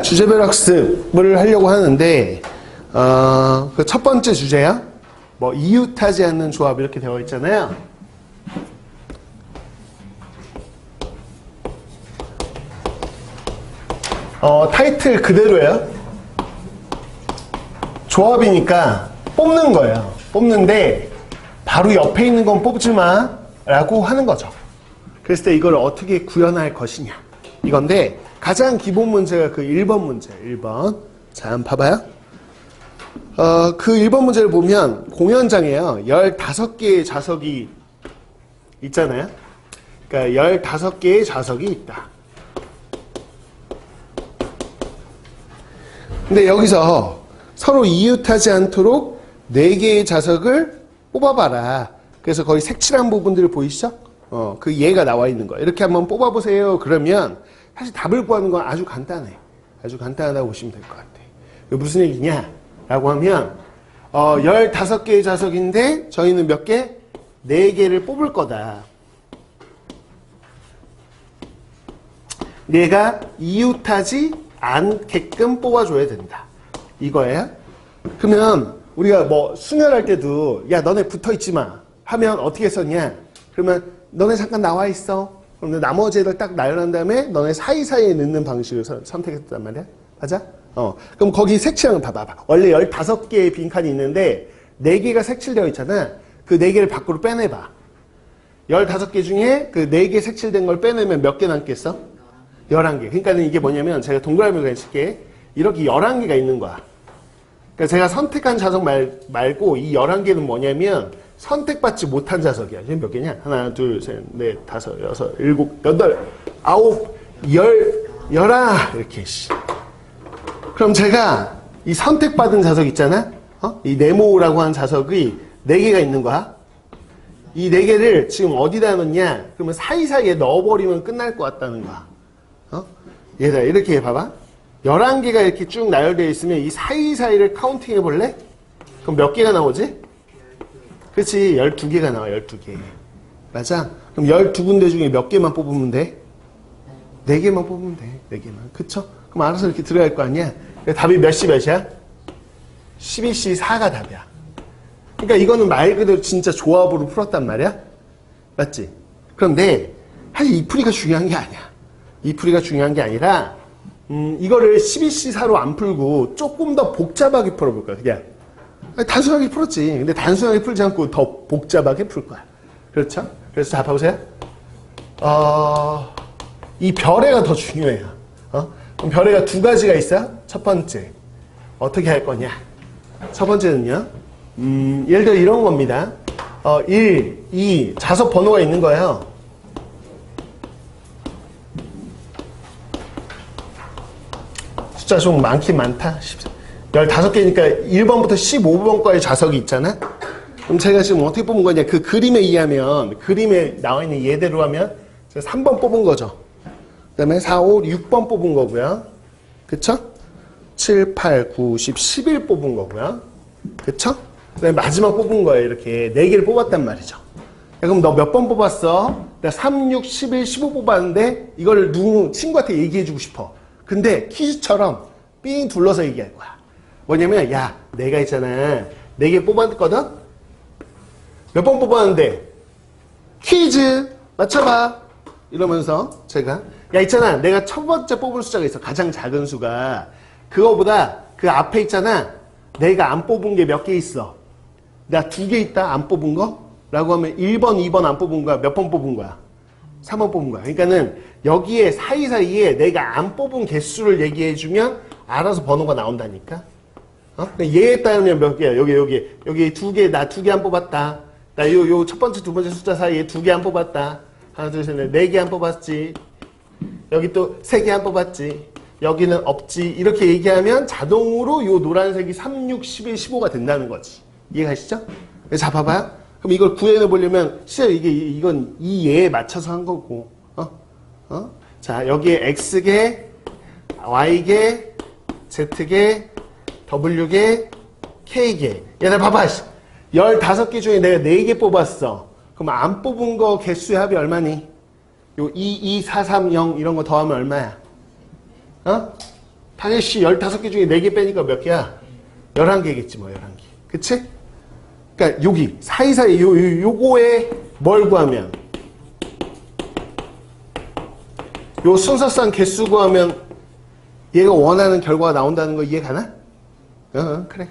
주제별 학습을 하려고 하는데 그 첫 번째 주제야. 뭐 이웃하지 않는 조합 이렇게 되어 있잖아요. 타이틀 그대로예요. 조합이니까 뽑는 거예요. 뽑는데 바로 옆에 있는 건 뽑지 마 라고 하는 거죠. 그랬을 때 이걸 어떻게 구현할 것이냐 이건데, 가장 기본 문제가 그 1번 문제. 1번. 자, 한번 봐봐요. 그 1번 문제를 보면 공연장에요 15개의 좌석이 있잖아요. 그러니까 15개의 좌석이 있다. 근데 여기서 서로 이웃하지 않도록 4개의 좌석을 뽑아봐라. 그래서 거기 색칠한 부분들을 보이시죠? 그 예가 나와 있는 거예요. 이렇게 한번 뽑아보세요. 그러면 사실 답을 구하는 건 아주 간단해. 아주 간단하다고 보시면 될 것 같아. 무슨 얘기냐? 라고 하면 15개의 좌석인데 저희는 몇 개? 4개를 뽑을 거다. 얘가 이웃하지 않게끔 뽑아줘야 된다. 이거예요. 그러면 우리가 뭐 수련할 때도 야 너네 붙어있지 마 하면 어떻게 썼냐? 그러면 너네 잠깐 나와 있어. 그럼 나머지 애들 딱 나열한 다음에 너네 사이사이에 넣는 방식을 선택했단 말이야. 맞아? 그럼 거기 색칠하는 거 봐봐. 원래 15개의 빈칸이 있는데 4개가 색칠되어 있잖아. 그 4개를 밖으로 빼내봐. 15개 중에 그 4개 색칠된 걸 빼내면 몇 개 남겠어? 11개. 그러니까 이게 뭐냐면 제가 동그라미로 해줄게. 이렇게 11개가 있는 거야. 그러니까 제가 선택한 좌석 말고 이 11개는 뭐냐면 선택받지 못한 좌석이야. 지금 몇 개냐? 하나, 둘, 셋, 넷, 다섯, 여섯, 일곱, 여덟, 아홉, 열아 이렇게. 그럼 제가 이 선택받은 좌석 있잖아? 이 네모라고 하는 좌석이 4개가 있는 거야. 이 4개를 지금 어디다 넣냐? 그러면 사이사이에 넣어버리면 끝날 것 같다는 거야. 얘들아, 이렇게 봐봐. 11개가 이렇게 쭉 나열되어 있으면 이 사이사이를 카운팅 해볼래? 그럼 몇 개가 나오지? 그렇지, 12개가 나와. 12개. 맞아? 그럼 12군데 중에 몇 개만 뽑으면 돼? 4개만 뽑으면 돼. 4개만. 그쵸? 그럼 알아서 이렇게 들어갈 거 아니야? 답이 몇시 몇이야? 12시 4가 답이야. 그러니까 이거는 말 그대로 진짜 조합으로 풀었단 말이야? 맞지? 그런데 사실 이 풀이가 중요한 게 아니야. 이 풀이가 중요한 게 아니라 이거를 12시 4로 안 풀고 조금 더 복잡하게 풀어볼 거야. 그냥 단순하게 풀었지. 근데 단순하게 풀지 않고 더 복잡하게 풀 거야. 그렇죠? 그래서 자, 봐보세요. 이 별애가 더 중요해요. 그럼 별애가 2가지가 있어요. 첫 번째, 어떻게 할 거냐? 첫 번째는요, 예를 들어 이런 겁니다. 1, 2, 좌석 번호가 있는 거예요. 숫자 좀 많긴 많다. 15개니까 1번부터 15번까지 좌석이 있잖아? 그럼 제가 지금 어떻게 뽑은 거냐? 그 그림에 의하면, 그림에 나와 있는 예대로 하면 제가 3번 뽑은 거죠. 그 다음에 4, 5, 6번 뽑은 거고요. 그쵸? 7, 8, 9, 10, 11 뽑은 거고요. 그쵸? 그 다음에 마지막 뽑은 거예요. 이렇게 4개를 뽑았단 말이죠. 야, 그럼 너 몇 번 뽑았어? 내가 3, 6, 11, 15 뽑았는데 이거를 누구 친구한테 얘기해주고 싶어. 근데 퀴즈처럼 삥 둘러서 얘기할 거야. 뭐냐면 야, 내가 있잖아. 4개 뽑았거든? 몇 번 뽑았는데? 퀴즈 맞춰봐. 이러면서 제가 야, 있잖아. 내가 첫 번째 뽑은 숫자가 있어. 가장 작은 수가. 그거보다 그 앞에 있잖아. 내가 안 뽑은 게 몇 개 있어. 내가 2개 있다. 안 뽑은 거? 라고 하면 1번, 2번 안 뽑은 거야. 몇 번 뽑은 거야? 3번 뽑은 거야. 그러니까는 여기에 사이사이에 내가 안 뽑은 개수를 얘기해주면 알아서 번호가 나온다니까. 얘에 따르면 몇 개야? 여기 2개, 나 2개 안 뽑았다. 나 요 첫 번째, 두 번째 숫자 사이에 2개 안 뽑았다. 하나, 둘, 셋, 넷, 4개 안 뽑았지. 여기 또 3개 안 뽑았지. 여기는 없지. 이렇게 얘기하면 자동으로 요 노란색이 3, 6, 11, 15가 된다는 거지. 이해가시죠? 자, 봐봐요. 그럼 이걸 구해내 보려면 실제 이건 이 예에 맞춰서 한 거고. 자, 여기에 X개, Y개, Z개, W개, K개. 얘들 봐봐. 15개 중에 내가 4개 뽑았어. 그럼 안 뽑은 거 개수의 합이 얼마니? 요 2, 2, 4, 3, 0 이런 거 더하면 얼마야? 어? 타겟이 15개 중에 4개 빼니까 몇 개야? 11개겠지 뭐 11개. 그치? 그러니까 여기 사이사이 요거에 뭘 구하면 요 순서상 개수 구하면 얘가 원하는 결과가 나온다는 거 이해 가나? 그래.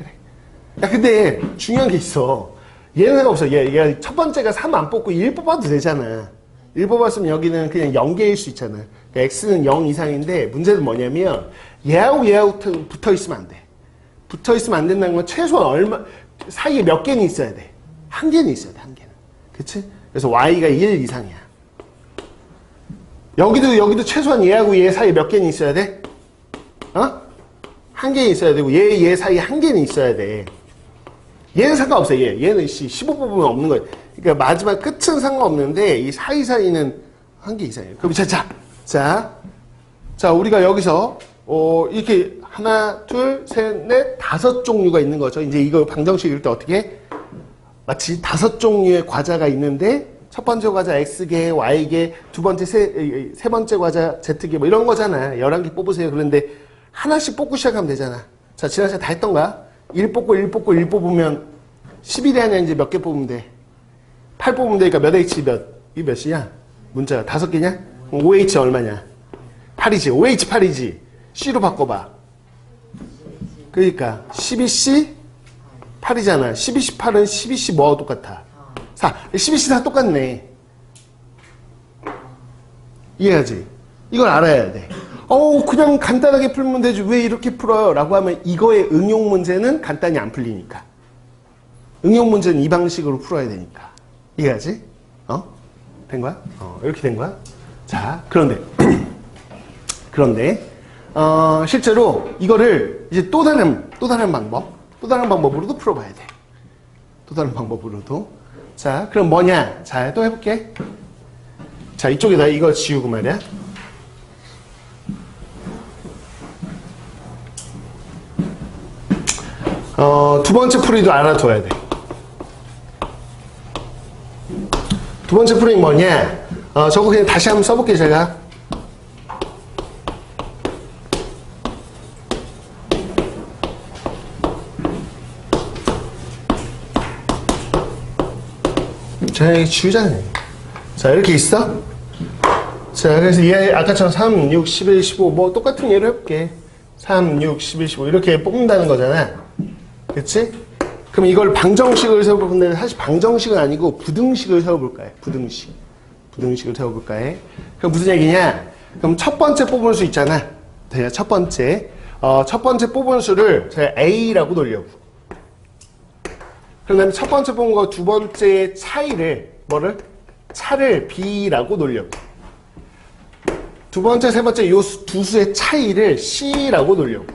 야, 근데 중요한 게 있어. 얘는 없어. 얘 첫 번째가 3 안 뽑고 1 뽑아도 되잖아. 1 뽑았으면 여기는 그냥 0개일 수 있잖아. 그러니까 x는 0 이상인데 문제는 뭐냐면 얘하고 붙어 있으면 안 돼. 붙어 있으면 안 된다는 건 최소한 얼마 사이에 몇 개는 있어야 돼. 한 개는 있어야 돼. 한 개는. 그치? 그래서 y가 1 이상이야. 여기도 최소한 얘하고 얘 사이에 몇 개는 있어야 돼? 한 개는 있어야 되고 얘 사이에 한 개는 있어야 돼. 얘는 상관없어. 얘는 15 뽑으면 없는 거야. 그러니까 마지막 끝은 상관없는데 이 사이사이는 한 개 이상이에요. 그럼 자 우리가 여기서 이렇게 하나, 둘, 셋, 넷, 5종류가 있는 거죠. 이제 이거 방정식 이럴 때 어떻게 해? 마치 5종류의 과자가 있는데 첫 번째 과자 X개, Y개, 두 번째 세 번째 과자 Z개 뭐 이런 거잖아. 11개 뽑으세요. 그런데 하나씩 뽑고 시작하면 되잖아. 자, 지난 시간 다 했던가? 1 뽑고 1 뽑고 1 뽑으면 11이 아니라 이제 몇 개 뽑으면 돼? 8 뽑으면 되니까 몇 H 몇? 이 몇이야? 문자가 5개냐? 5H 얼마냐? 8이지. 5H 8이지. C로 바꿔봐. 그러니까 12C 8이잖아. 12C 8은 12C 뭐하고 똑같아? 4. 12C 다 똑같네. 이해하지? 이걸 알아야 돼. 그냥 간단하게 풀면 되지. 왜 이렇게 풀어요? 라고 하면 이거의 응용 문제는 간단히 안 풀리니까. 응용 문제는 이 방식으로 풀어야 되니까. 이해하지? 된 거야? 이렇게 된 거야? 자, 그런데 실제로 이거를 이제 또 다른 방법으로도 풀어봐야 돼. 또 다른 방법으로도. 자, 그럼 뭐냐? 자, 또 해볼게. 자, 이쪽에다 이거 지우고 말이야. 두 번째 풀이도 알아둬야 돼. 두 번째 풀이 뭐냐? 저거 그냥 다시 한번 써볼게요, 제가. 자, 여기 지우자네. 자, 이렇게 있어? 자, 그래서 얘 아까처럼 3, 6, 11, 15 뭐 똑같은 예로 해볼게. 3, 6, 11, 15 이렇게 뽑는다는 거잖아. 그치? 그럼 이걸 방정식을 세워보는데 사실 방정식은 아니고 부등식을 세워볼까 해. 부등식을 세워볼까 해. 그럼 무슨 얘기냐? 그럼 첫 번째 뽑은 수 있잖아. 첫 번째 뽑은 수를 제가 A라고 놀려고. 그러면 첫 번째 뽑은 거 두 번째의 차이를 차를 B라고 놀려고. 두 번째, 세 번째 요 두 수의 차이를 C라고 놀려고.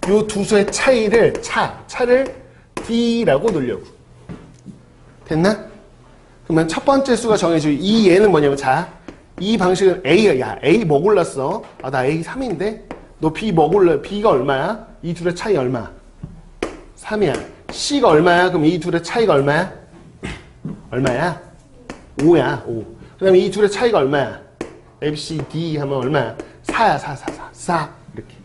요 두 수의 차이를 차를 D라고 놀려고. 됐나? 그러면 첫 번째 수가 정해지고 이 얘는 뭐냐면 이 방식은 A 뭐 골랐어? 나 A 3인데? 너 B 뭐 골라? B가 얼마야? 이 둘의 차이 얼마? 3이야. C가 얼마야? 그럼 이 둘의 차이가 얼마야? 얼마야? 5야. 5. 그 다음에 이 둘의 차이가 얼마야? A, B, C, D 하면 얼마야? 4야. 4. 이렇게.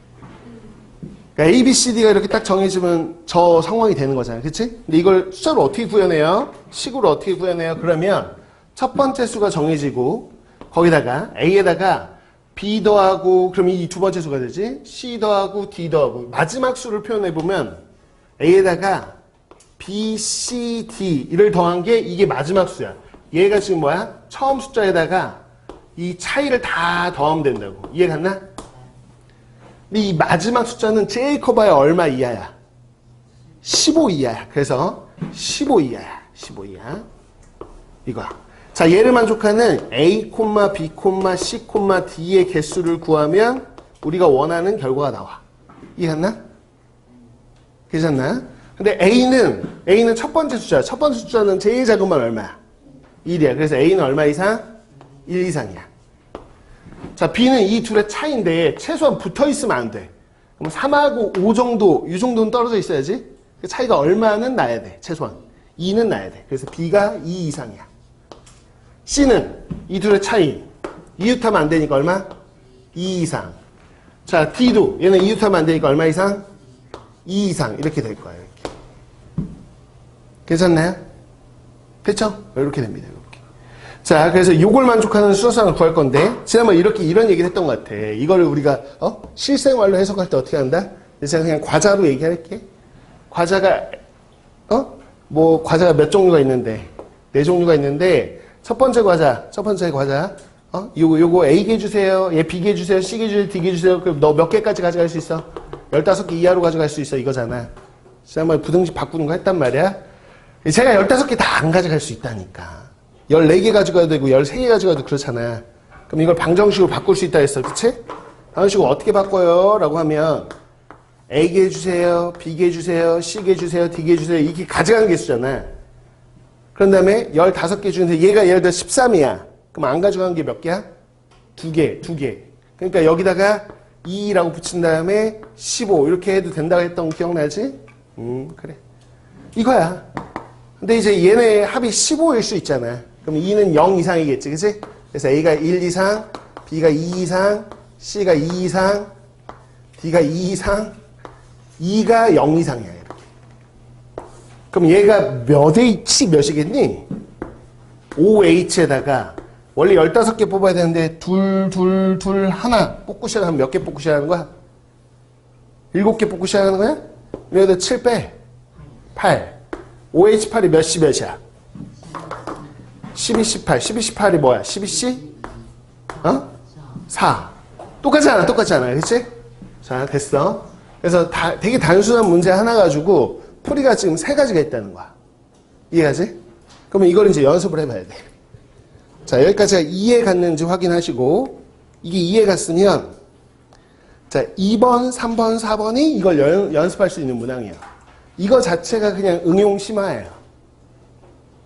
그러니까 A, B, C, D가 이렇게 딱 정해지면 저 상황이 되는 거잖아요. 그치? 근데 이걸 숫자로 어떻게 구해내요? 식으로 어떻게 구해내요? 그러면 첫 번째 수가 정해지고 거기다가 A에다가 B 더하고 그럼 이 두 번째 수가 되지? C 더하고 D 더하고 마지막 수를 표현해보면 A에다가 B, C, D를 더한 게 이게 마지막 수야. 얘가 지금 뭐야? 처음 숫자에다가 이 차이를 다 더하면 된다고. 이해 갔나? 근데 이 마지막 숫자는 제일 커봐야 얼마 이하야? 15 이하야. 그래서 15 이하야. 15 이하. 이거야. 자, 얘를 만족하는 A, B, C, D의 개수를 구하면 우리가 원하는 결과가 나와. 이해 갔나? 괜찮나? 근데 A는 첫 번째 숫자야. 첫 번째 숫자는 제일 작은 건 얼마야? 1이야. 그래서 A는 얼마 이상? 1 이상이야. 자, B는 이 둘의 차이인데 최소한 붙어 있으면 안 돼. 그럼 3하고 5 정도, 이 정도는 떨어져 있어야지. 그 차이가 얼마는 나야 돼. 최소한. 2는 나야 돼. 그래서 B가 2 이상이야. C는 이 둘의 차이. 이웃하면 안 되니까 얼마? 2 이상. 자, D도 얘는 이웃하면 안 되니까 얼마 이상? 2 이상. 이렇게 될 거예요. 이렇게. 괜찮나요? 됐죠? 이렇게 됩니다. 이렇게. 자, 그래서 요걸 만족하는 수소상을 구할 건데, 지난번에 이런 얘기를 했던 것 같아. 이거를 우리가, 실생활로 해석할 때 어떻게 한다? 제가 그냥 과자로 얘기할게. 과자가, 과자가 몇 종류가 있는데, 4종류가 있는데, 첫 번째 과자, 요거 A개 주세요, 얘 B개 주세요, C개 주세요, D개 주세요. 그럼 너 몇 개까지 가져갈 수 있어? 15개 이하로 가져갈 수 있어, 이거잖아. 지난번에 부등식 바꾸는 거 했단 말이야. 제가 15개 다 안 가져갈 수 있다니까. 14개 가져가도 되고 13개 가져가도 그렇잖아. 그럼 이걸 방정식으로 바꿀 수 있다 했어. 그치? 방정식으로 어떻게 바꿔요? 라고 하면 A개 주세요, B개 주세요, C개 주세요, D개 주세요. 이게 가져가는 개수잖아. 그런 다음에 15개 중에서 얘가 예를 들어 13이야. 그럼 안 가져간 게 몇 개야? 2개. 그러니까 여기다가 2라고 붙인 다음에 15 이렇게 해도 된다고 했던 거 기억나지? 그래. 이거야. 근데 이제 얘네 합이 15일 수 있잖아. 그럼 2는 0 이상이겠지, 그치? 그래서 A가 1 이상, B가 2 이상, C가 2 이상, D가 2 이상, E가 0 이상이야, 이렇게. 그럼 얘가 몇 H 몇이겠니? 5H에다가 원래 15개 뽑아야 되는데 둘 하나 뽑고 시작하면 몇 개 뽑고 시작하는 거야? 7개 뽑고 시작하는 거야? 여기다 7 빼. 8. 5H8이 몇이야? 12, 18. 12, 18이 뭐야? 12C? 4. 똑같지 않아. 그치? 자, 됐어. 그래서 되게 단순한 문제 하나 가지고 풀이가 지금 3가지가 있다는 거야. 이해가지? 그러면 이걸 이제 연습을 해봐야 돼. 자, 여기까지가 이해 갔는지 확인하시고, 이게 이해 갔으면, 자, 2번, 3번, 4번이 이걸 연습할 수 있는 문항이에요. 이거 자체가 그냥 응용 심화예요.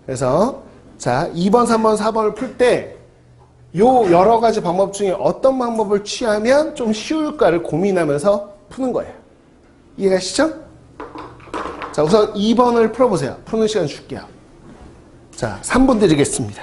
그래서, 자, 2번, 3번, 4번을 풀 때, 요 여러 가지 방법 중에 어떤 방법을 취하면 좀 쉬울까를 고민하면서 푸는 거예요. 이해가시죠? 자, 우선 2번을 풀어보세요. 푸는 시간 줄게요. 자, 3분 드리겠습니다.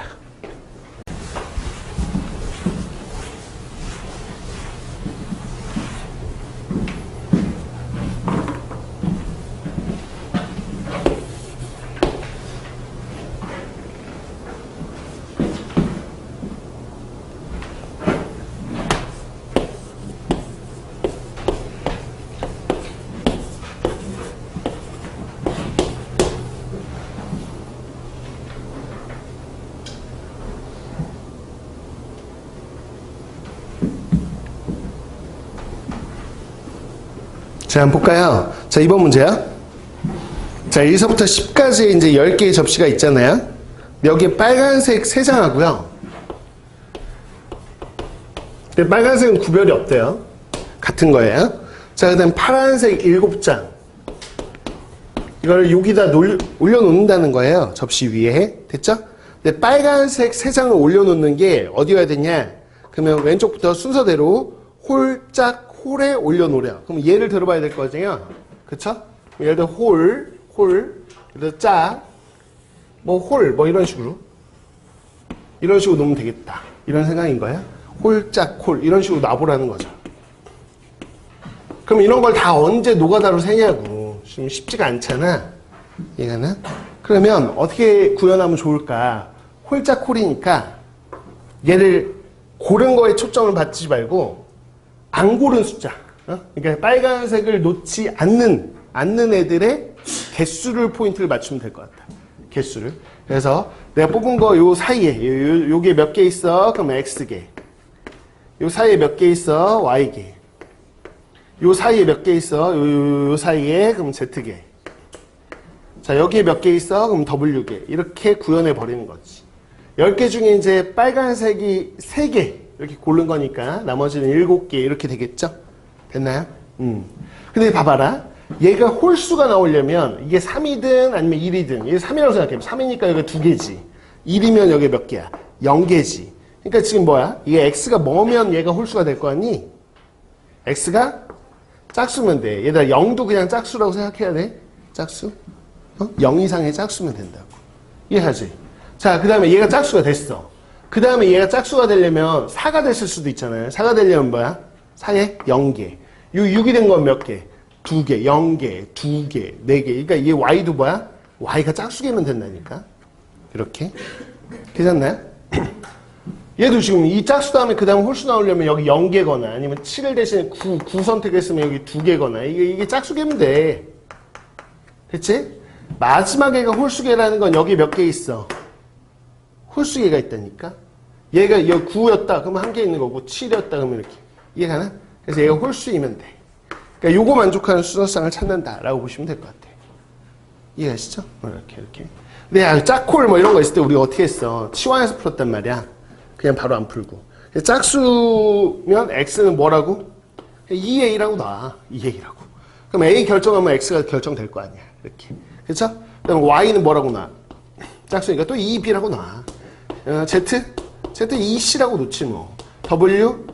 자, 한번 볼까요? 자, 2번 문제야. 자, 1서부터 10까지 이제 10개의 접시가 있잖아요. 여기에 빨간색 3장하고요. 근데 빨간색은 구별이 없대요. 같은 거예요. 자, 그 다음 파란색 7장. 이걸 여기다 올려놓는다는 거예요. 접시 위에. 됐죠? 근데 빨간색 3장을 올려놓는 게 어디 가야 되냐? 그러면 왼쪽부터 순서대로 홀짝 홀에 올려놓으려. 그럼 얘를 들어봐야 될 거잖아요. 그쵸? 예를 들어 홀, 예를 들어 짝, 홀, 이런 식으로. 이런 식으로 놓으면 되겠다. 이런 생각인 거야. 홀짝, 홀. 이런 식으로 놔보라는 거죠. 그럼 이런 걸 다 언제 노가다로 세냐고. 지금 쉽지가 않잖아. 얘가는. 그러면 어떻게 구현하면 좋을까? 홀짝, 홀이니까 얘를 고른 거에 초점을 받지 말고 안 고른 숫자. 그러니까 빨간색을 놓지 않는 애들의 개수를 포인트를 맞추면 될 것 같다. 개수를. 그래서 내가 뽑은 거 요 사이에 요게 몇 개 있어? 그럼 X개. 요 사이에 몇 개 있어? Y개. 요 사이에 몇 개 있어? 요 사이에 그럼 Z개. 자, 여기에 몇 개 있어? 그럼 W개. 이렇게 구현해 버리는 거지. 10개 중에 이제 빨간색이 3개 이렇게 고른 거니까 나머지는 7개 이렇게 되겠죠? 됐나요? 근데 봐봐라. 얘가 홀수가 나오려면 이게 3이든 아니면 1이든 이게 3이라고 생각해. 3이니까 여기 2개지. 1이면 여기 몇 개야? 0개지. 그러니까 지금 뭐야? 이게 x가 뭐면 얘가 홀수가 될 거 아니? x가 짝수면 돼. 얘들아 0도 그냥 짝수라고 생각해야 돼. 짝수? 0 이상의 짝수면 된다고. 이해하지? 자, 그 다음에 얘가 짝수가 됐어. 그 다음에 얘가 짝수가 되려면 4가 됐을 수도 있잖아요. 4가 되려면 뭐야? 4에 0개. 요 6이 된 건 몇 개? 2개, 0개, 2개, 4개. 그러니까 얘 y도 뭐야? y가 짝수개면 된다니까. 이렇게. 괜찮나요? 얘도 지금 이 짝수 다음에 그 다음 홀수 나오려면 여기 0개거나 아니면 7을 대신에 9 선택했으면 여기 2개거나 이게 짝수개면 돼. 됐지? 마지막 애가 홀수개라는 건 여기 몇 개 있어? 홀수개가 있다니까? 얘가 여기 9였다 그러면 한 개 있는 거고 7이었다 그러면 이렇게. 이해가나? 그래서 얘가 홀수이면 돼. 그러니까 요거 만족하는 수소쌍을 찾는다라고 보시면 될 것 같아요. 이해가시죠? 이렇게. 근데 짝콜 뭐 이런 거 있을 때 우리가 어떻게 했어? 치환해서 풀었단 말이야. 그냥 바로 안 풀고. 짝수면 x는 뭐라고? 2a라고 나와. 2a라고. 그럼 a 결정하면 x가 결정될 거 아니야. 이렇게. 그렇죠? 그럼 y는 뭐라고 나와? 짝수니까 또 2b라고 나와. z? z 2c라고 놓지 뭐. w?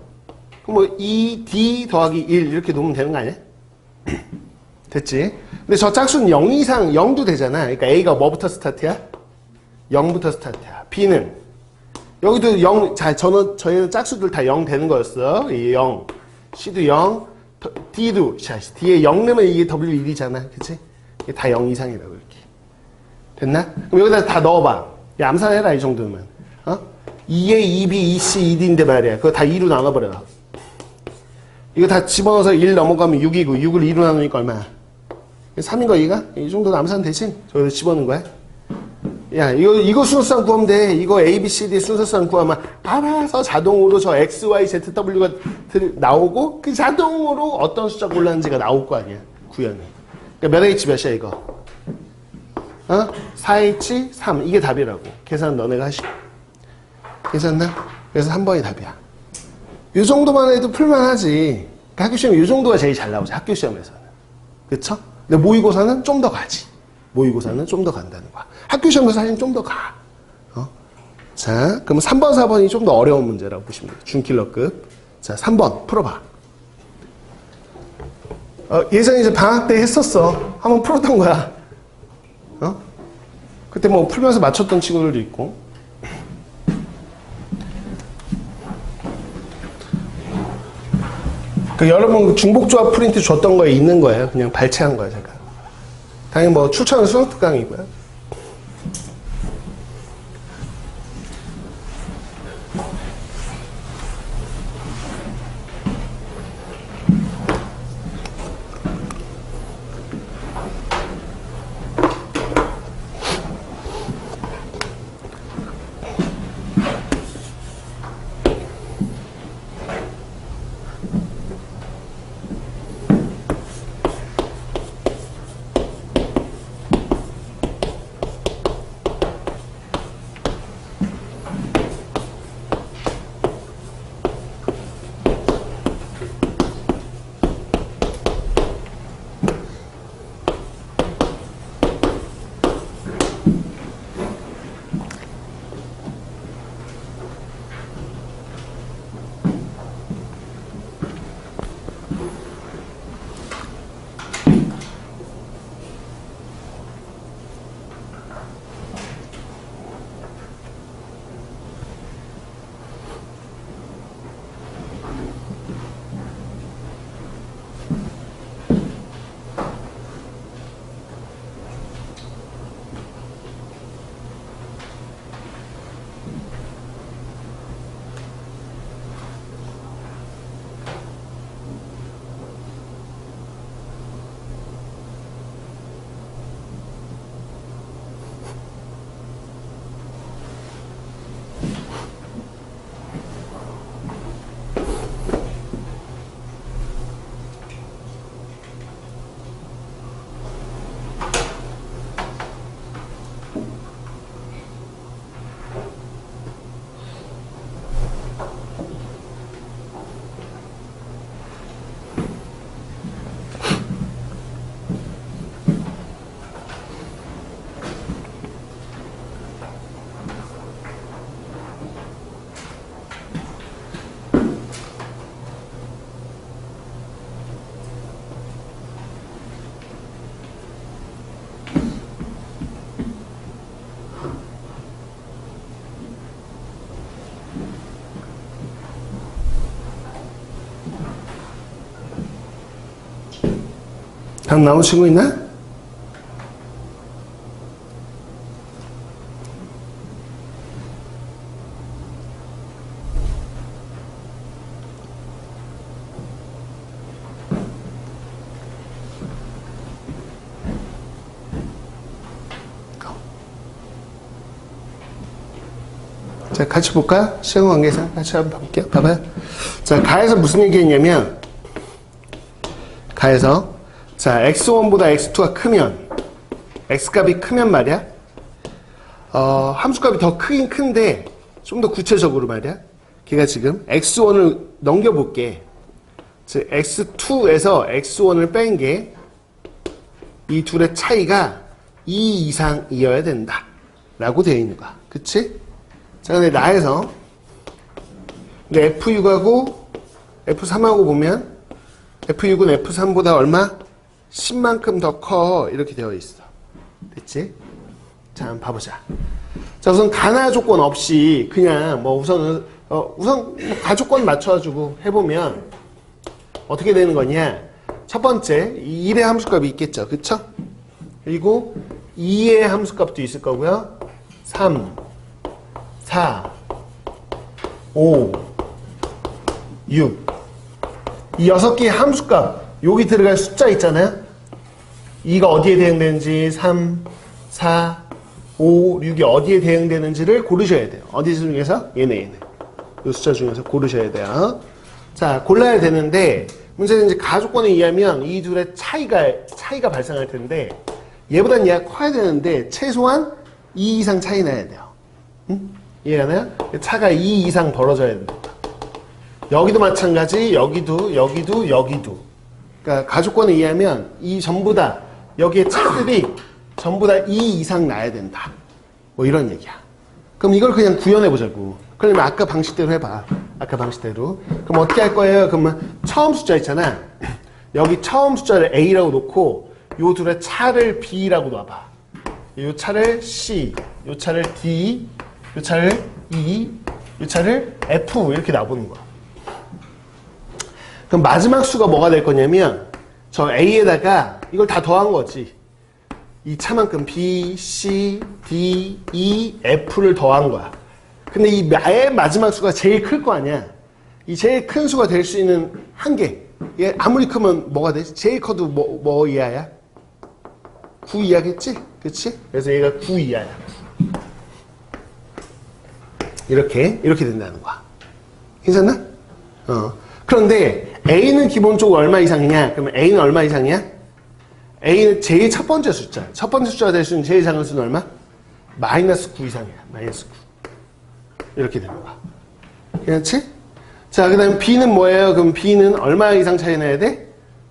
뭐 2d 더하기 1 이렇게 놓으면 되는 거 아니야? 됐지? 근데 저 짝수는 0 이상 0도 되잖아. 그러니까 a가 뭐부터 스타트야? 0부터 스타트야. b는 여기도 0, 자, 저희는 짝수들 다 0 되는 거였어. 이 0. C도 0, D도, 자, D에 0 넣으면 이게 W1이잖아. 그치? 이게 다 0 이상이라고, 이렇게. 됐나? 그럼 여기다 다 넣어봐. 야, 암산해라, 이 정도면. 2A, 2B, 2C, 2D인데 말이야. 그거 다 2로 나눠버려. 이거 다 집어넣어서 1 넘어가면 6이고, 6을 2로 나누니까 얼마야? 3인 거, 이가? 이 정도는 암산 되지? 저기다 집어넣은 거야? 야, 이거 순서상 구하면 돼. 이거 A, B, C, D 순서상 구하면 알아서 자동으로 저 X, Y, Z, W가 나오고 그 자동으로 어떤 숫자 골랐는지가 나올 거 아니야. 구현이. 그러니까 몇 H 몇이야 이거? 4H, 3. 이게 답이라고. 계산 너네가 하시고. 괜찮나? 그래서 3번이 답이야. 이 정도만 해도 풀만하지. 그러니까 학교 시험에 이 정도가 제일 잘 나오지. 학교 시험에서는. 그쵸? 근데 모의고사는 좀 더 가지. 모의고사는 좀 더 간다는 거야. 학교 시험에서 사실 좀 더 가. 자, 그럼 3번, 4번이 좀 더 어려운 문제라고 보시면 돼요. 준킬러급. 자, 3번 풀어봐. 예전에 이제 방학 때 했었어. 한번 풀었던 거야. 그때 뭐 풀면서 맞췄던 친구들도 있고. 여러분 중복조합 프린트 줬던 거에 있는 거예요. 그냥 발췌한 거예요, 제가. 당연히 뭐 추천은 수능 특강이고요. 답 나온 친구 있나? 자, 같이 볼까요? 시간 관계상 같이 한번 볼게요. 봐봐요. 자, 가에서 무슨 얘기했냐면, 가에서, 자, x1보다 x2가 크면, x값이 크면 말이야. 함수값이 더 크긴 큰데, 좀 더 구체적으로 말이야. 걔가 지금 x1을 넘겨볼게. 즉, x2에서 x1을 뺀 게, 이 둘의 차이가 2 이상이어야 된다. 라고 되어 있는 거야. 그치? 자, 근데 나에서 F6하고 F3하고 보면 F6은 F3보다 얼마? 10만큼 더 커. 이렇게 되어 있어. 됐지? 자, 한번 봐보자. 자, 우선 가나 조건 없이 그냥 뭐 우선 가조건 맞춰가지고 해보면 어떻게 되는 거냐? 첫 번째, 1의 함수값이 있겠죠. 그쵸? 그리고 2의 함수값도 있을 거고요. 3, 4, 5, 6. 이 6개의 함수값, 여기 들어갈 숫자 있잖아요? 2가 어디에 대응되는지, 3, 4, 5, 6이 어디에 대응되는지를 고르셔야 돼요. 어디 중에서? 얘네. 이 숫자 중에서 고르셔야 돼요. 자, 골라야 되는데, 문제는 이제 가조건에 의하면 이 둘의 차이가 발생할 텐데, 얘보단 얘가 커야 되는데, 최소한 2 이상 차이 나야 돼요. 응? 이해가나요? 차가 2 이상 벌어져야 된다. 여기도 마찬가지, 여기도. 그러니까 가조건에 의하면 이 전부 다, 여기에 차들이 전부 다 2 이상 나야 된다. 뭐 이런 얘기야. 그럼 이걸 그냥 구현해보자고. 그러면 아까 방식대로 해봐. 아까 방식대로. 그럼 어떻게 할 거예요? 그러면 처음 숫자 있잖아. 여기 처음 숫자를 A라고 놓고 요 둘의 차를 B라고 놔봐. 요 차를 C, 요 차를 D, 요 차를 E, 요 차를 F 이렇게 놔보는 거야. 그럼 마지막 수가 뭐가 될 거냐면 저 A에다가 이걸 다 더한 거지. 이 차만큼 B, C, D, E, F를 더한 거야. 근데 이 마지막 수가 제일 클 거 아니야. 이 제일 큰 수가 될 수 있는 한계. 얘 아무리 크면 뭐가 되지? 제일 커도 뭐 이하야? 9 이하겠지? 그치? 그래서 얘가 9 이하야. 이렇게 된다는 거야. 괜찮나? 그런데 A는 기본적으로 얼마 이상이냐? 그러면 A는 얼마 이상이야? A는 제일 첫 번째 숫자. 첫 번째 숫자가 될 수 있는 제일 작은 수는 얼마? 마이너스 9 이상이야. 마이너스 9. 이렇게 되는 거야. 그렇지? 자, 그 다음에 B는 뭐예요? 그럼 B는 얼마 이상 차이 나야 돼?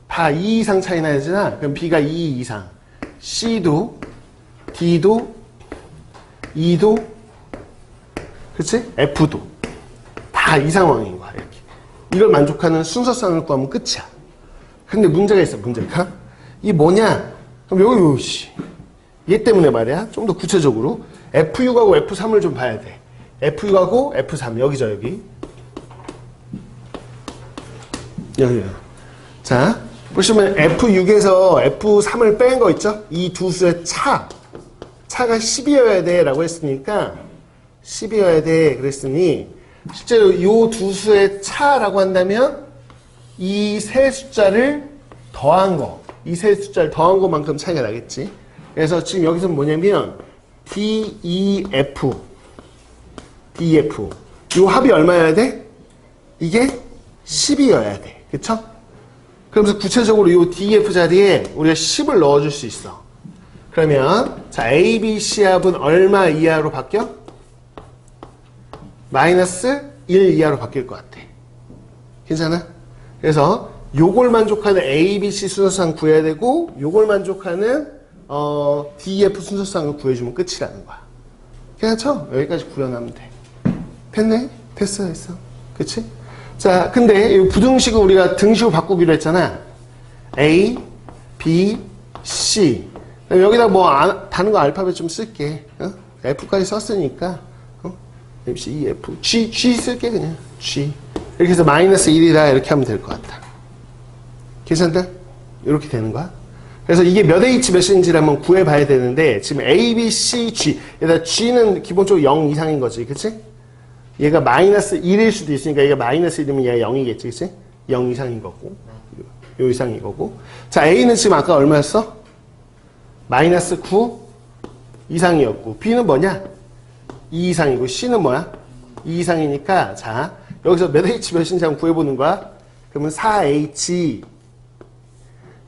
다 2 이상 차이 나야 되잖아. 그럼 B가 2 이상. C도, D도, E도, 그치? F도. 다 이 상황인 거야, 이렇게. 이걸 만족하는 순서쌍을 구하면 끝이야. 근데 문제가 있어, 문제가. 이 뭐냐? 그럼 여기, 얘 때문에 말이야. 좀 더 구체적으로. F6하고 F3을 좀 봐야 돼. F6하고 F3, 여기죠, 여기. 여기요. 자, 보시면 F6에서 F3을 뺀 거 있죠? 이 두 수의 차가 10이어야 돼 라고 했으니까 10이어야 돼 그랬으니 실제로 이 두 수의 차라고 한다면 이 세 숫자를 더한 거, 이 세 숫자를 더한 것만큼 차이가 나겠지. 그래서 지금 여기서 뭐냐면 DEF 이 합이 얼마여야 돼? 이게 10이어야 돼. 그쵸? 그러면서 구체적으로 이 DEF 자리에 우리가 10을 넣어줄 수 있어. 그러면 자 A, B, C 합은 얼마 이하로 바뀌어? 마이너스 1 이하로 바뀔 것 같아. 괜찮아? 그래서 요걸 만족하는 A, B, C 순서상 구해야 되고 요걸 만족하는 DEF 순서상을 구해주면 끝이라는 거야. 괜찮죠? 여기까지 구현하면 돼. 됐네? 됐어. 그치? 자, 근데 이 부등식을 우리가 등식으로 바꾸기로 했잖아. A, B, C. 여기다 뭐 다른 거 알파벳 좀 쓸게. F까지 썼으니까. M, C, E, F. G 쓸게 그냥. G. 이렇게 해서 마이너스 1이다 이렇게 하면 될 것 같다. 괜찮다? 이렇게 되는 거야. 그래서 이게 몇 H 몇인지를 한번 구해봐야 되는데 지금 A, B, C, G 얘들아 G는 기본적으로 0 이상인 거지 그치? 얘가 마이너스 1일 수도 있으니까 얘가 마이너스 1이면 얘가 0이겠지 그치? 0 이상인 거고 요 이상인 거고 자 A는 지금 아까 얼마였어? 마이너스 9 이상이었고 B는 뭐냐? 2 이상이고 C는 뭐야? 2 이상이니까 자 여기서 몇 H 몇인지 한번 구해보는 거야 그러면 4H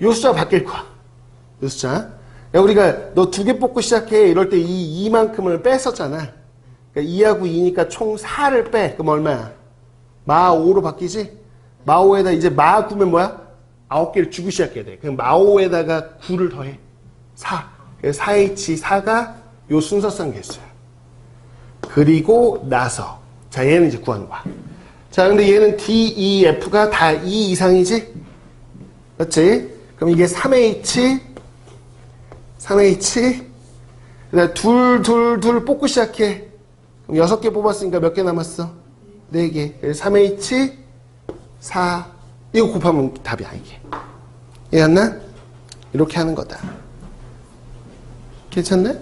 요 숫자가 바뀔 거야 요 숫자 야 우리가 너 2개 뽑고 시작해 이럴 때 이 2만큼을 뺐었잖아 그러니까 2하고 2니까 총 4를 빼 그럼 얼마야? 마 5로 바뀌지? 마 5에다 이제 마 9면 뭐야? 9개를 주고 시작해야 돼 그럼 마 5에다가 9를 더해 4 그래서 4H 4가 요 순서상 개수야 그리고 나서 자 얘는 이제 구하는 거야 자 근데 얘는 D, E, F가 다 2 이상이지? 맞지? 그럼 이게 3H 그다음 둘 뽑고 시작해 그럼 6개 뽑았으니까 몇 개 남았어? 4개 그래서 3H 4 이거 곱하면 답이야 이게 이해했나? 이렇게 하는 거다 괜찮네?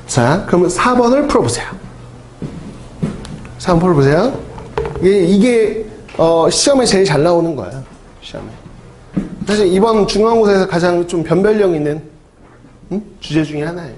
자, 그러면 4번을 풀어보세요. 4번 풀어보세요. 이게 시험에 제일 잘 나오는 거야. 시험에. 사실 이번 중간고사에서 가장 좀 변별력 있는 주제 중에 하나예요.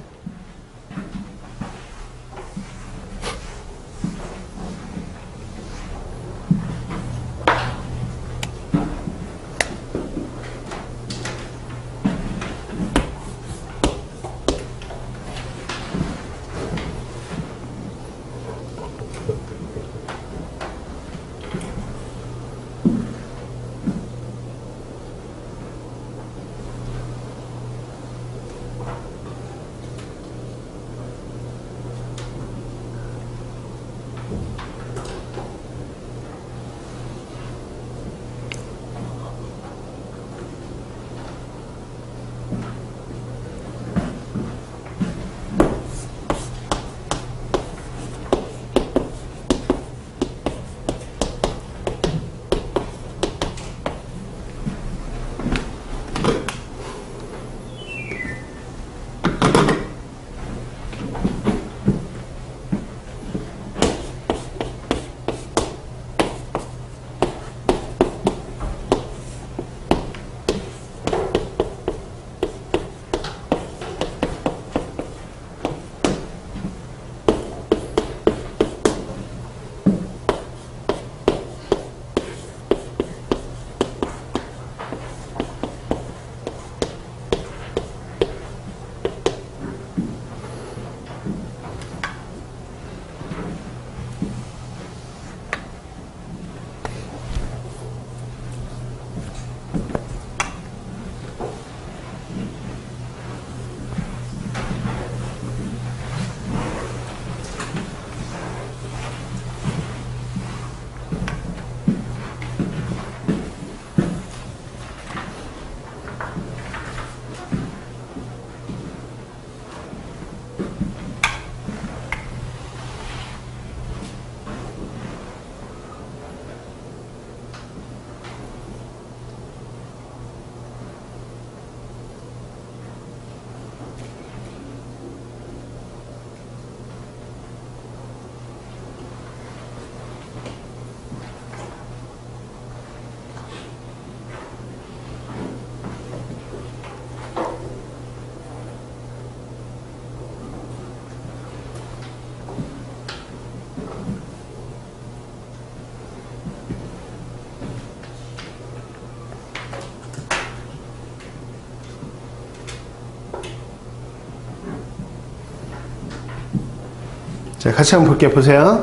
자, 같이 한번 볼게요. 보세요.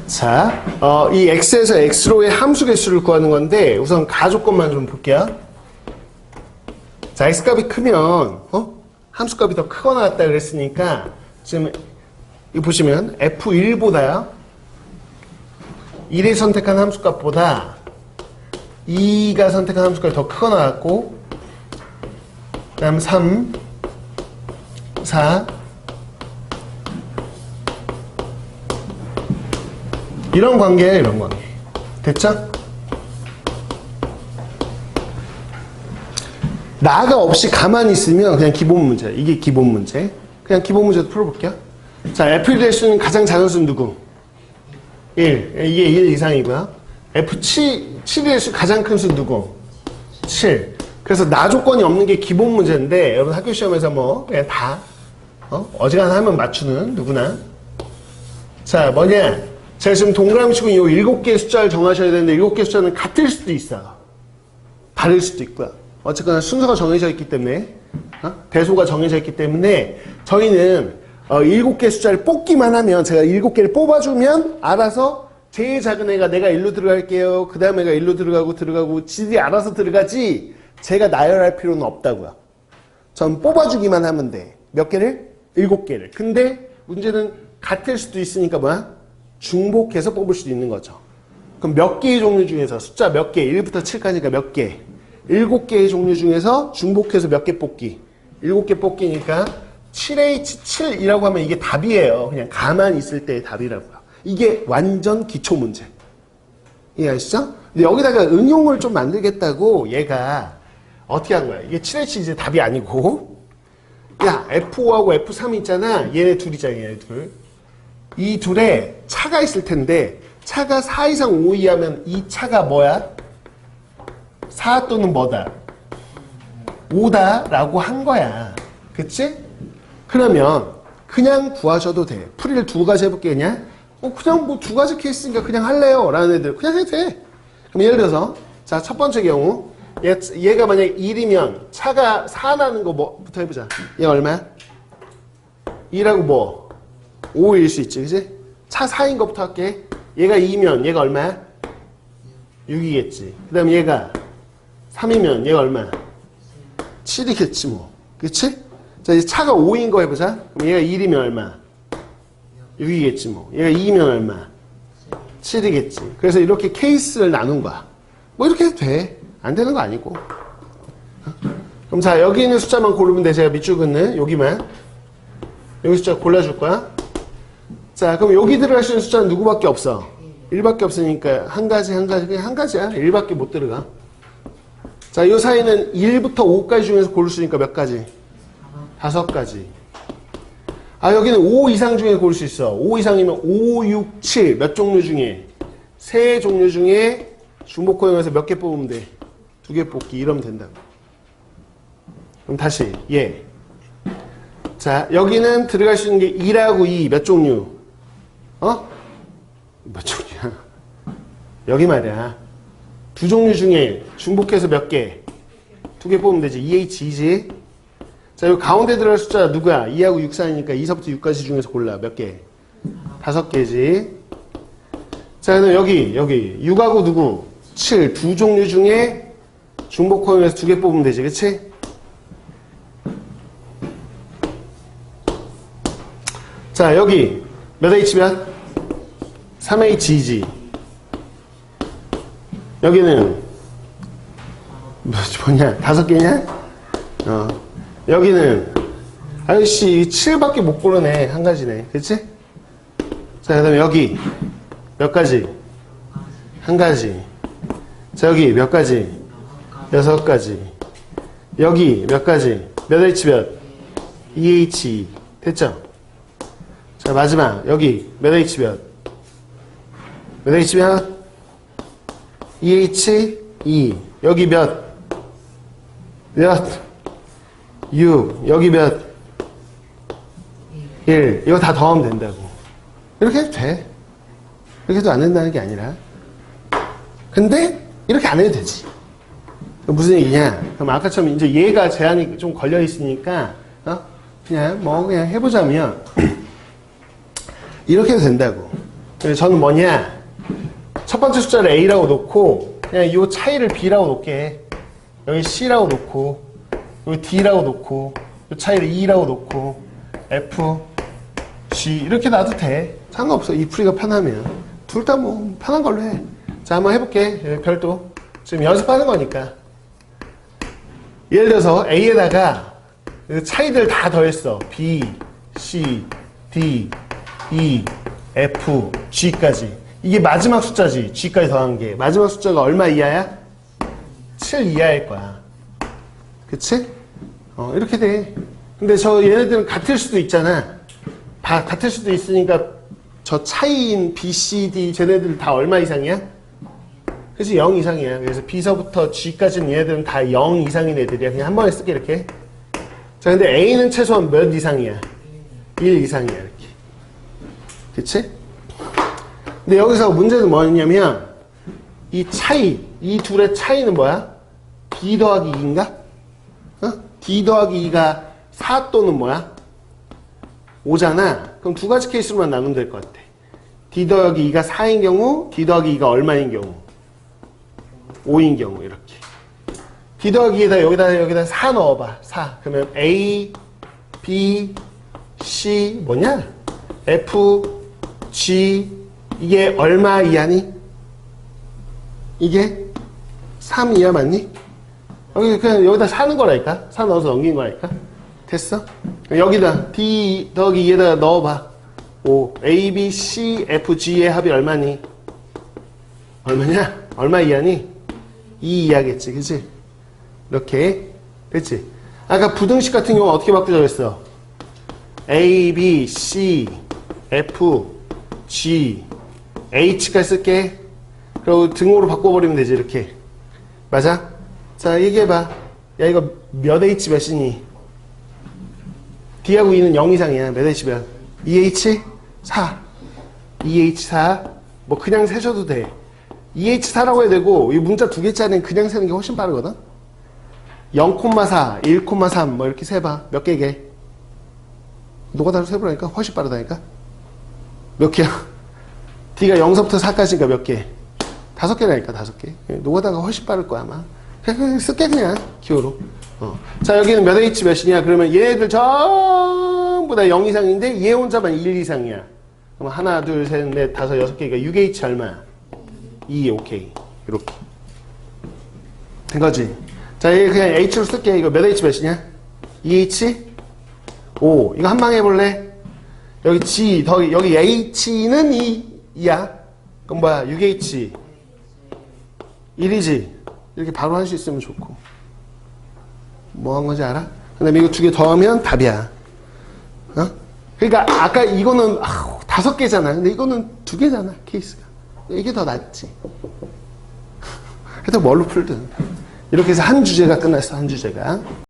자, 이 x에서 x로의 함수 개수를 구하는 건데 우선 가조건만 좀 볼게요. 자, x값이 크면 함수 값이 더 크거나 같다 그랬으니까 지금 이거 보시면 f1보다요 1이 선택한 함수 값보다 2가 선택한 함수 값이 더 크거나 같고 그 다음 3 4 이런 관계예요, 이런 관계. 됐죠? 나가 없이 가만히 있으면 그냥 기본 문제. 이게 기본 문제. 그냥 기본 문제도 풀어볼게요. 자, F이 될 수 있는 가장 작은 수는 누구? 1. 이게 1 이상이고요. F7이 될 수 가장 큰 수는 누구? 7. 그래서 나 조건이 없는 게 기본 문제인데 여러분 학교 시험에서 뭐 그냥 다 어지간하면 하면 맞추는 누구나. 자, 뭐냐? 제가 지금 동그라미 치고 이 7개의 숫자를 정하셔야 되는데 7개의 숫자는 같을 수도 있어요. 다를 수도 있고요. 어쨌거나 순서가 정해져 있기 때문에 배수가 정해져 있기 때문에 저희는 7개 숫자를 뽑기만 하면 제가 7개를 뽑아주면 알아서 제일 작은 애가 내가 일로 들어갈게요. 그 다음 애가 일로 들어가고 지들이 알아서 들어가지 제가 나열할 필요는 없다고요. 전 뽑아주기만 하면 돼. 몇 개를? 7개를. 근데 문제는 같을 수도 있으니까 뭐야? 중복해서 뽑을 수도 있는 거죠. 그럼 몇 개의 종류 중에서 숫자 몇 개? 1부터 7까지가 몇 개? 7개의 종류 중에서 중복해서 몇 개 뽑기? 7개 뽑기니까 7H7이라고 하면 이게 답이에요. 그냥 가만히 있을 때의 답이라고요. 이게 완전 기초 문제. 이해하시죠? 근데 여기다가 응용을 좀 만들겠다고 얘가 어떻게 한 거야? 이게 7H 이제 답이 아니고 야 F5하고 F3 있잖아. 얘네 둘이잖아. 얘네 둘. 이 둘에 차가 있을 텐데 차가 4 이상 5 이하면 이 차가 뭐야? 4 또는 뭐다? 5다 라고 한 거야. 그치? 그러면 그냥 구하셔도 돼. 풀이를 2가지 해볼게 그냥. 그냥 뭐 2가지 케이스니까 그냥 할래요 라는 애들 그냥 해도 돼. 그럼 예를 들어서 자, 첫 번째 경우 얘가 만약에 1이면 차가 4 나는 거 뭐부터 해보자. 얘가 얼마야? 2라고 뭐? 5일 수 있지 그치? 차 4인 것부터 할게. 얘가 2면 얘가 얼마야? 6이겠지. 그 다음에 얘가 3이면 얘가 얼마야? 7이겠지 뭐. 그치? 자, 이제 차가 5인 거 해보자. 그럼 얘가 1이면 얼마? 6이겠지 뭐. 얘가 2면 얼마? 7이겠지. 그래서 이렇게 케이스를 나눈 거야. 뭐 이렇게 해도 돼. 안 되는 거 아니고. 그럼 자, 여기 있는 숫자만 고르면 돼. 제가 밑줄 긋는 여기만. 여기 숫자 골라줄 거야. 자, 그럼 여기 들어갈 수 있는 숫자는 누구밖에 없어? 1밖에 없으니까 한 가지 그냥 한 가지야. 1밖에 못 들어가. 자, 이 사이는 1부터 5까지 중에서 고를 수 있으니까 몇 가지? 5가지. 아, 여기는 5 이상 중에 고를 수 있어. 5 이상이면 5, 6, 7. 몇 종류 중에? 3종류 중에 중복호형에서 몇 개 뽑으면 돼? 2개 뽑기. 이러면 된다고. 그럼 다시, 얘. 자, 여기는 들어갈 수 있는 게 1하고 2. 몇 종류? 몇 종류야? 여기 말이야. 2종류 중에 중복해서 몇 개? 2개 뽑으면 되지. 2H2지. 자, 여기 가운데 들어갈 숫자 누구야? 2하고 6 사이니까 2서부터 6까지 중에서 골라. 몇 개? 5개지. 자, 그럼 여기 6하고 누구? 7. 2종류 중에 중복호형에서 2개 뽑으면 되지. 그치? 자, 여기 몇 H 몇? 3H2지. 여기는 뭐냐? 5개냐? 여기는 아이씨 7밖에 못 고르네. 한 가지네. 그치? 자, 그 다음에 여기 몇 가지? 한 가지. 자, 여기 몇 가지? 6가지. 여기 몇 가지? 몇 H 몇? 2H. 됐죠? 자, 마지막 여기 몇 H 몇? 몇 H 몇? 2H 2. 여기 몇? 몇? 6. 여기 몇? 1. 이거 다 더하면 된다고. 이렇게 해도 돼. 이렇게 해도 안 된다는 게 아니라. 근데 이렇게 안 해도 되지. 무슨 얘기냐? 그럼 아까처럼 이제 얘가 제한이 좀 걸려 있으니까 그냥 해보자면 이렇게 해도 된다고. 그래서 저는 뭐냐? 첫 번째 숫자를 A라고 놓고 그냥 이 차이를 B라고 놓게 해. 여기 C라고 놓고 여기 D라고 놓고 이 차이를 E라고 놓고 F, G 이렇게 놔도 돼. 상관없어. 이 풀이가 편하면. 둘 다 뭐 편한 걸로 해. 자, 한번 해볼게. 별도. 지금 연습하는 거니까. 예를 들어서 A에다가 차이들 다 더했어. B, C, D, E, F, G까지. 이게 마지막 숫자지. G까지 더한 게. 마지막 숫자가 얼마 이하야? 7 이하일 거야. 그치? 이렇게 돼. 근데 저 얘네들은 같을 수도 있잖아. 같을 수도 있으니까 저 차이인 B, C, D 쟤네들 다 얼마 이상이야? 그치? 0 이상이야. 그래서 B서부터 G까지는 얘네들은 다 0 이상인 애들이야. 그냥 한 번에 쓸게 이렇게. 자, 근데 A는 최소한 몇 이상이야? 1 이상이야 이렇게. 그치? 근데 여기서 문제는 뭐였냐면 이 차이, 이 둘의 차이는 뭐야? D 더하기 2인가? D 더하기 2가 4 또는 뭐야? 5잖아. 그럼 두 가지 케이스로만 나누면 될 것 같아. D 더하기 2가 4인 경우, D 더하기 2가 얼마인 경우? 5인 경우 이렇게. D 더하기 2에다 여기다 4 넣어봐. 4. 그러면 A, B, C 뭐냐? F, G 이게 얼마 이하니? 이게 3 이하 맞니? 그냥 여기다 사는 거라니까? 4 넣어서 넘긴 거라니까? 됐어? 여기다 D 더하기 2에다 넣어봐. 5. A, B, C, F, G의 합이 얼마니? 얼마냐? 얼마 이하니? 2 이하겠지, 그치? 이렇게. 그치? 아까 부등식 같은 경우 어떻게 바꾸자고 했어? A, B, C, F, G, H까지 쓸게. 그리고 등호로 바꿔버리면 되지, 이렇게. 맞아? 자, 얘기해봐. 야, 이거 몇 H 몇이니? D하고 E는 0 이상이야. 몇 H 몇? 2H? 4. 2H 4. 뭐 그냥 세셔도 돼. 2H 4라고 해야 되고, 이 문자 두 개짜리는 그냥 세는 게 훨씬 빠르거든? 0,4, 1,3 뭐 이렇게 세봐. 몇 개게? 노가다로 세보라니까? 훨씬 빠르다니까? 몇 개야? D가 0서부터 4까지니까 몇 개? 5개라니까, 5개. 노가다가 훨씬 빠를 거야, 아마. 그냥 쓸게, 그냥. 기호로. 자, 여기는 몇 H 몇이냐? 그러면 얘네들 전부 다 0 이상인데, 얘 혼자만 1 이상이야. 그럼 하나, 둘, 셋, 넷, 다섯, 6개니까 6H 얼마? 2, 오케이. 이렇게. 된 거지? 자, 얘 그냥 H로 쓸게. 이거 몇 H 몇이냐? 2H? 5. 이거 한 방 해볼래? 여기 G, 여기 H는 2야. 그럼 뭐야? 6H. 1이지. 이렇게 바로 할 수 있으면 좋고. 뭐 한 건지 알아? 그 다음에 이거 두 개 더하면 답이야. 그러니까 아까 이거는 5개잖아. 근데 이거는 2개잖아. 케이스가. 이게 더 낫지. 하여튼 뭘로 풀든. 이렇게 해서 한 주제가 끝났어. 한 주제가.